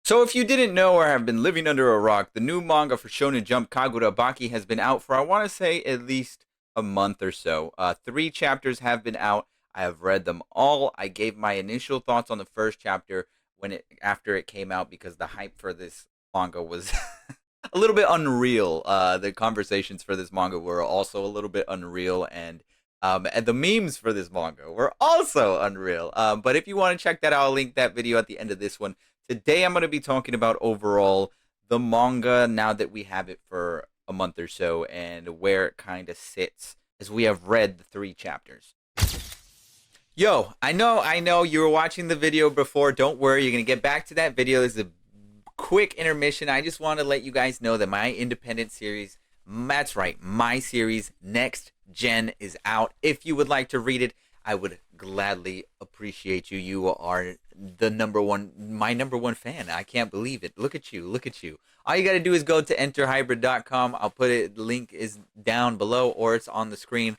So if you didn't know or have been living under a rock, the new manga for Shonen Jump Kagurabaki has been out for I want to say at least a month or so. 3 chapters have been out. I have read them all. I gave my initial thoughts on the first chapter when it after it came out because the hype for this manga was a little bit unreal. The conversations for this manga were also a little bit unreal, and the memes for this manga were also unreal. But if you want to check that out, I'll link that video at the end of this one. Today, I'm going to be talking about overall the manga now that we have it for a month or so and where it kind of sits as we have read the 3 chapters. Yo, I know you were watching the video before. Don't worry, you're going to get back to that video. This is a quick intermission. I just want to let you guys know that my independent series, that's right, my series, Next Gen, is out. If you would like to read it, I would gladly appreciate you. You are the my number one fan. I can't believe it. Look at you. Look at you. All you got to do is go to enterhybrid.com. I'll put it, the link is down below or it's on the screen.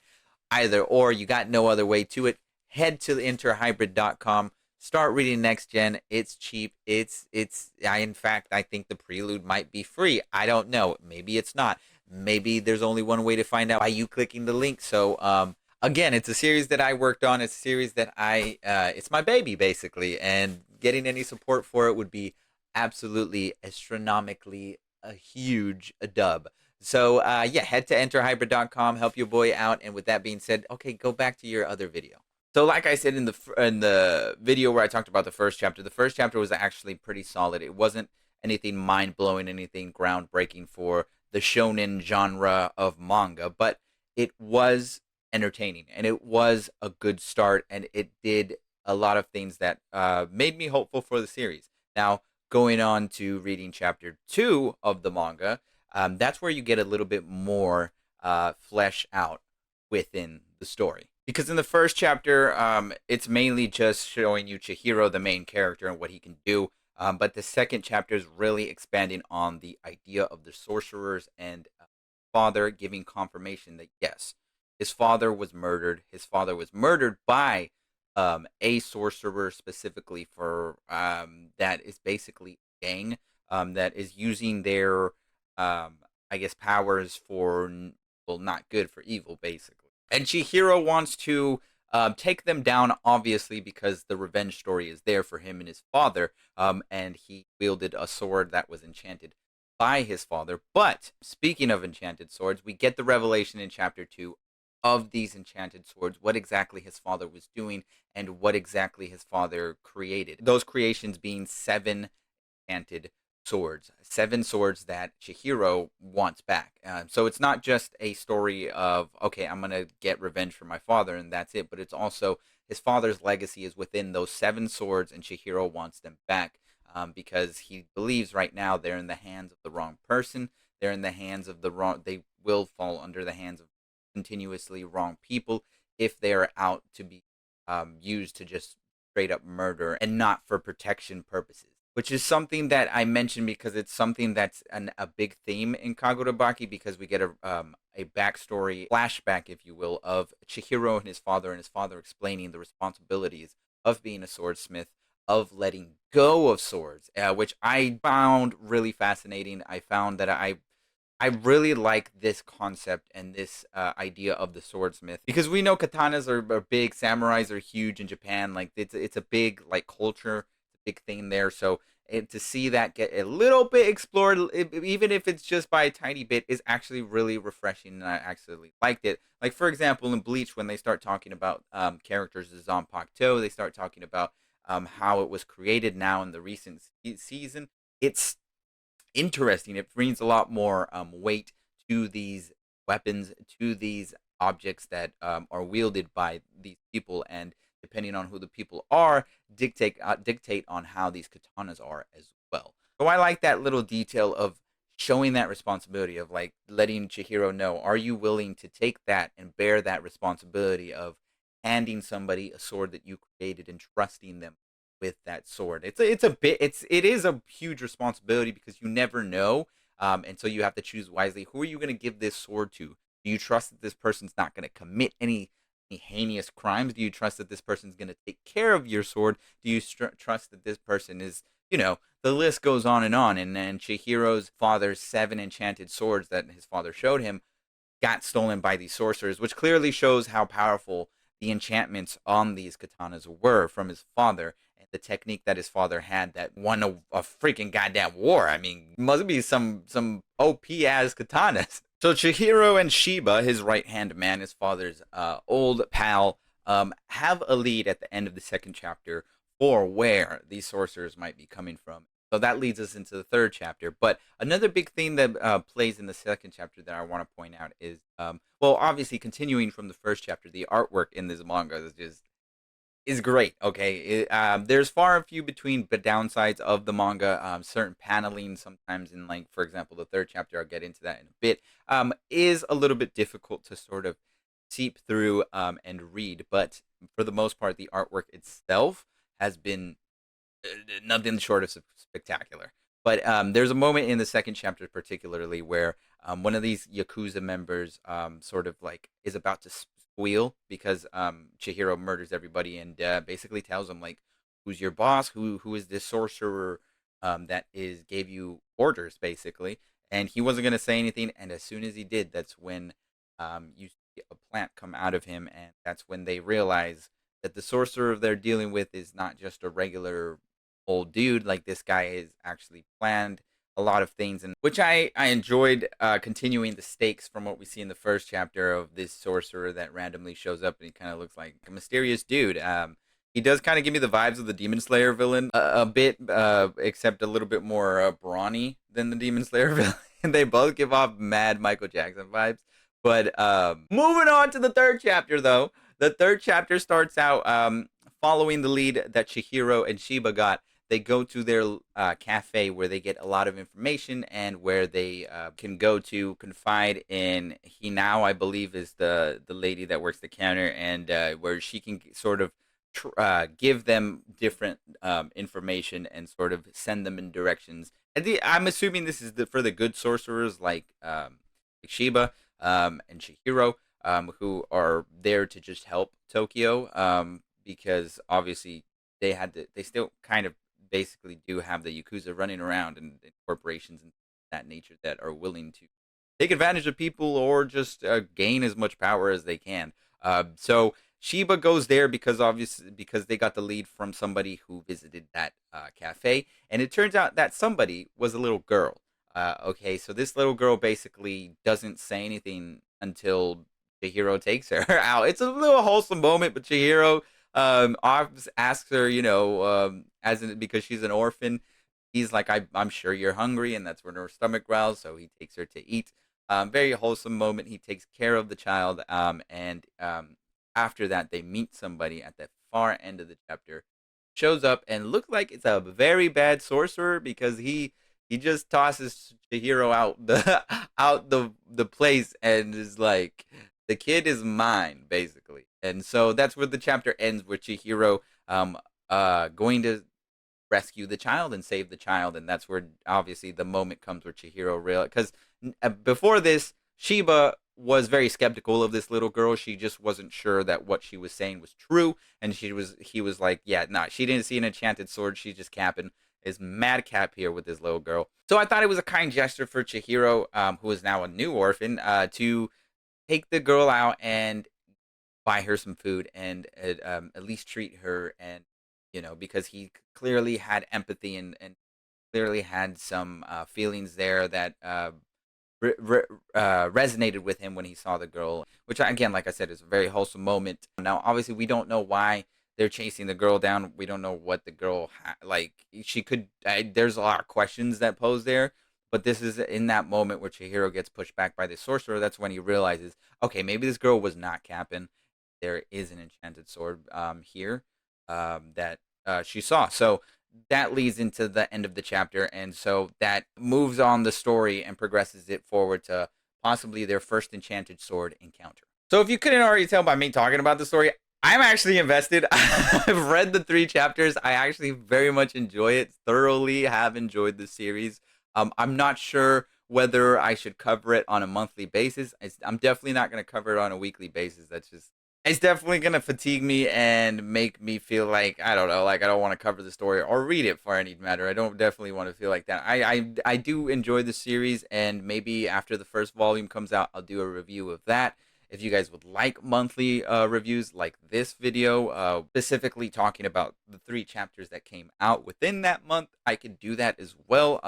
Either or, you got no other way to it. Head to enterhybrid.com. Start reading Next Gen. It's cheap. In fact, I think the prelude might be free. I don't know. Maybe it's not. Maybe there's only one way to find out by you clicking the link. So, again, it's a series that I worked on. It's a series that it's my baby, basically. And getting any support for it would be absolutely astronomically a huge dub. So, yeah, head to enterhybrid.com, help your boy out. And with that being said, okay, go back to your other video. So, like I said in the video where I talked about the first chapter was actually pretty solid. It wasn't anything mind blowing, anything groundbreaking for the shonen genre of manga, but it was entertaining and it was a good start, and it did a lot of things that made me hopeful for the series. Now, going on to reading chapter 2 of the manga, that's where you get a little bit more flesh out within the story. Because in the first chapter, it's mainly just showing you Chihiro, the main character, and what he can do. But the second chapter is really expanding on the idea of the sorcerers and father giving confirmation that yes, his father was murdered. His father was murdered by a sorcerer specifically for that is basically a gang that is using their, I guess, powers for, well, not good, for evil, basically. And Chihiro wants to take them down, obviously, because the revenge story is there for him and his father. And he wielded a sword that was enchanted by his father. But speaking of enchanted swords, we get the revelation in chapter 2 of these enchanted swords, what exactly his father was doing, and what exactly his father created. Those creations being 7 enchanted swords, 7 swords that Chihiro wants back. So it's not just a story of, okay, I'm going to get revenge for my father and that's it, but it's also his father's legacy is within those 7 swords, and Chihiro wants them back because he believes right now they're in the hands of the wrong person. They're in the hands of the wrong, they will fall under the hands of continuously wrong people if they're out to be used to just straight up murder and not for protection purposes, which is something that I mentioned because it's something that's a big theme in Kagurabaki, because we get a backstory, flashback, if you will, of Chihiro and his father explaining the responsibilities of being a swordsmith, of letting go of swords, which I found really fascinating. I found that I really like this concept and this idea of the swordsmith, because we know katanas are big, samurais are huge in Japan. Like it's a big like culture, it's a big thing there. So to see that get a little bit explored, even if it's just by a tiny bit, is actually really refreshing, and I actually liked it. Like for example, in Bleach, when they start talking about characters as Zanpakuto, they start talking about how it was created now in the recent season. It's interesting. It brings a lot more weight to these weapons, to these objects that are wielded by these people, and depending on who the people are, dictate on how these katanas are as well. So I like that little detail of showing that responsibility of like letting Chihiro know, are you willing to take that and bear that responsibility of handing somebody a sword that you created and trusting them with that sword. It is a huge responsibility because you never know, and so you have to choose wisely. Who are you going to give this sword to? Do you trust that this person's not going to commit any heinous crimes? Do you trust that this person's going to take care of your sword? Do you trust that this person is the list goes on and on. And then Chihiro's father's 7 enchanted swords that his father showed him got stolen by these sorcerers, which clearly shows how powerful the enchantments on these katanas were from his father and the technique that his father had that won a freaking goddamn war. I mean, must be some OP ass katanas. So Chihiro and Shiba, his right hand man, his father's old pal, have a lead at the end of the second chapter for where these sorcerers might be coming from. So that leads us into the third chapter. But another big theme that plays in the second chapter that I want to point out is, well, obviously continuing from the first chapter, the artwork in this manga is great. Okay, there's far and few between the downsides of the manga. Certain paneling, sometimes in, like, for example, the third chapter, I'll get into that in a bit, is a little bit difficult to sort of seep through and read. But for the most part, the artwork itself has been nothing short of spectacular. But there's a moment in the second chapter, particularly, where one of these Yakuza members sort of like is about to squeal because Chihiro murders everybody and basically tells him, like, who's your boss? Who is this sorcerer that is gave you orders, basically? And he wasn't gonna say anything. And as soon as he did, that's when you see a plant come out of him, and that's when they realize that the sorcerer they're dealing with is not just a regular old dude. Like, this guy is actually planned a lot of things, and which I enjoyed, continuing the stakes from what we see in the first chapter of this sorcerer that randomly shows up, and he kind of looks like a mysterious dude. He does kind of give me the vibes of the Demon Slayer villain a bit, except a little bit more brawny than the Demon Slayer villain. They both give off mad Michael Jackson vibes. But moving on to the third chapter, though, the third chapter starts out following the lead that Chihiro and Shiba got. They go to their cafe where they get a lot of information and where they can go to confide in Hinao, I believe, is the lady that works the counter, and where she can sort of give them different information and sort of send them in directions. And I'm assuming this is for the good sorcerers like Shiba and Chihiro, who are there to just help Tokyo, because obviously they still kind of basically do have the Yakuza running around and corporations and that nature that are willing to take advantage of people or just gain as much power as they can. So Shiba goes there because they got the lead from somebody who visited that cafe, and it turns out that somebody was a little girl. Okay, so this little girl basically doesn't say anything until Chihiro takes her out. It's a little wholesome moment, but Chihiro asks her, because she's an orphan. He's like, I'm sure you're hungry, and that's when her stomach growls, so he takes her to eat. Very wholesome moment. He takes care of the child, and after that, they meet somebody at the far end of the chapter. Shows up and looks like it's a very bad sorcerer because he just tosses Chihiro out the place and is like, the kid is mine, basically. And so that's where the chapter ends, with Chihiro going to rescue the child and save the child, and that's where obviously the moment comes where Chihiro realizes, because before this, Shiba was very skeptical of this little girl. She just wasn't sure that what she was saying was true, and he was like, yeah, nah, she didn't see an enchanted sword. She's just capping. Is madcap here with this little girl. So I thought it was a kind gesture for Chihiro, who is now a new orphan, to take the girl out and buy her some food and at least treat her, and because he clearly had empathy and clearly had some feelings there that resonated with him when he saw the girl, which, again, like I said, is a very wholesome moment. Now, obviously, we don't know why they're chasing the girl down. We don't know what the girl like. She could. There's a lot of questions that pose there. But this is in that moment where Chihiro gets pushed back by the sorcerer. That's when he realizes, okay, maybe this girl was not capping. There is an enchanted sword here that she saw. So that leads into the end of the chapter, and so that moves on the story and progresses it forward to possibly their first enchanted sword encounter. So if you couldn't already tell by me talking about the story, I'm actually invested. I've read the 3 chapters. I actually very much enjoy it. Thoroughly have enjoyed the series. I'm not sure whether I should cover it on a monthly basis. I'm definitely not going to cover it on a weekly basis. That's just It's definitely gonna fatigue me and make me feel like I don't know, like I don't want to cover the story or read it for any matter. I don't definitely want to feel like that. I do enjoy the series, and maybe after the first volume comes out, I'll do a review of that. If you guys would like monthly reviews like this video, specifically talking about the 3 chapters that came out within that month, I could do that as well.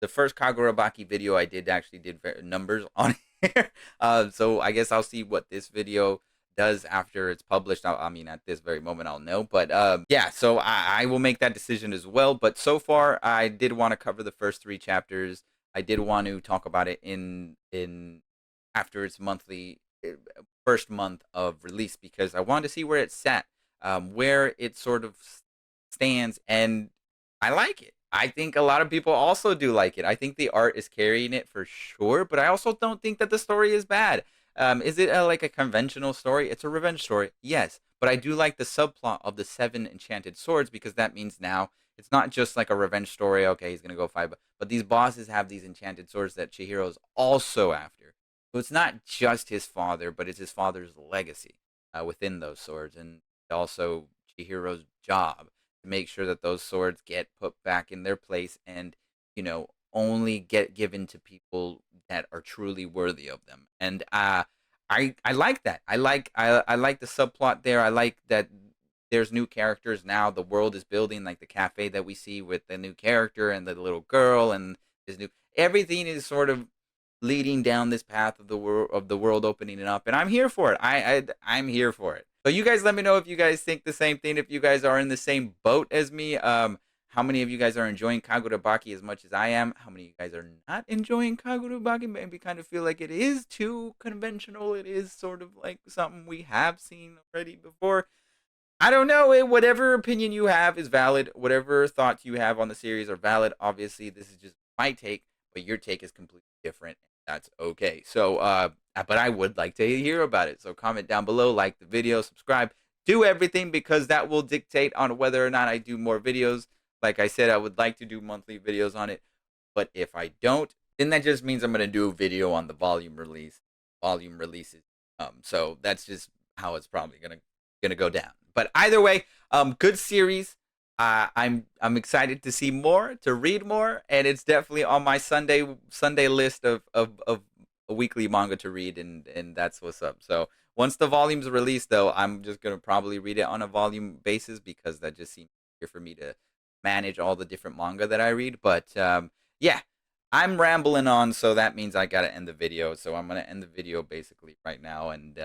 The first Kagurabaki video I did actually did numbers on here, so I guess I'll see what this video does after it's published. I mean, at this very moment, I'll know. But yeah, so I will make that decision as well. But so far, I did want to cover the first 3 chapters. I did want to talk about it in after its monthly first month of release because I wanted to see where it sat, where it sort of stands, and I like it. I think a lot of people also do like it. I think the art is carrying it for sure, but I also don't think that the story is bad. Is it like a conventional story? It's a revenge story, yes. But I do like the subplot of the 7 enchanted swords because that means now it's not just like a revenge story. Okay, he's gonna go fight, but these bosses have these enchanted swords that Chihiro's also after. So it's not just his father, but it's his father's legacy within those swords, and also Chihiro's job to make sure that those swords get put back in their place and only get given to people that are truly worthy of them. And I like that. I like the subplot there. I like that there's new characters now. The world is building, like the cafe that we see with the new character and the little girl and this new everything is sort of leading down this path of the world opening it up, and I'm here for it. I'm here for it. So you guys let me know if you guys think the same thing, if you guys are in the same boat as me. How many of you guys are enjoying Kagurabaki as much as I am? How many of you guys are not enjoying Kagurabaki? Maybe kind of feel like it is too conventional. It is sort of like something we have seen already before. I don't know. Whatever opinion you have is valid. Whatever thoughts you have on the series are valid. Obviously, this is just my take, but your take is completely different. That's okay. So, but I would like to hear about it. So comment down below, like the video, subscribe, do everything because that will dictate on whether or not I do more videos. Like I said, I would like to do monthly videos on it, but if I don't, then that just means I'm gonna do a video on the volume releases. So that's just how it's probably gonna go down. But either way, good series. I'm excited to see more, to read more, and it's definitely on my Sunday list of a weekly manga to read, and that's what's up. So once the volume's released, though, I'm just gonna probably read it on a volume basis because that just seems easier for me to manage all the different manga that I read. But yeah, I'm rambling on, so that means I gotta end the video. So I'm gonna end the video basically right now, and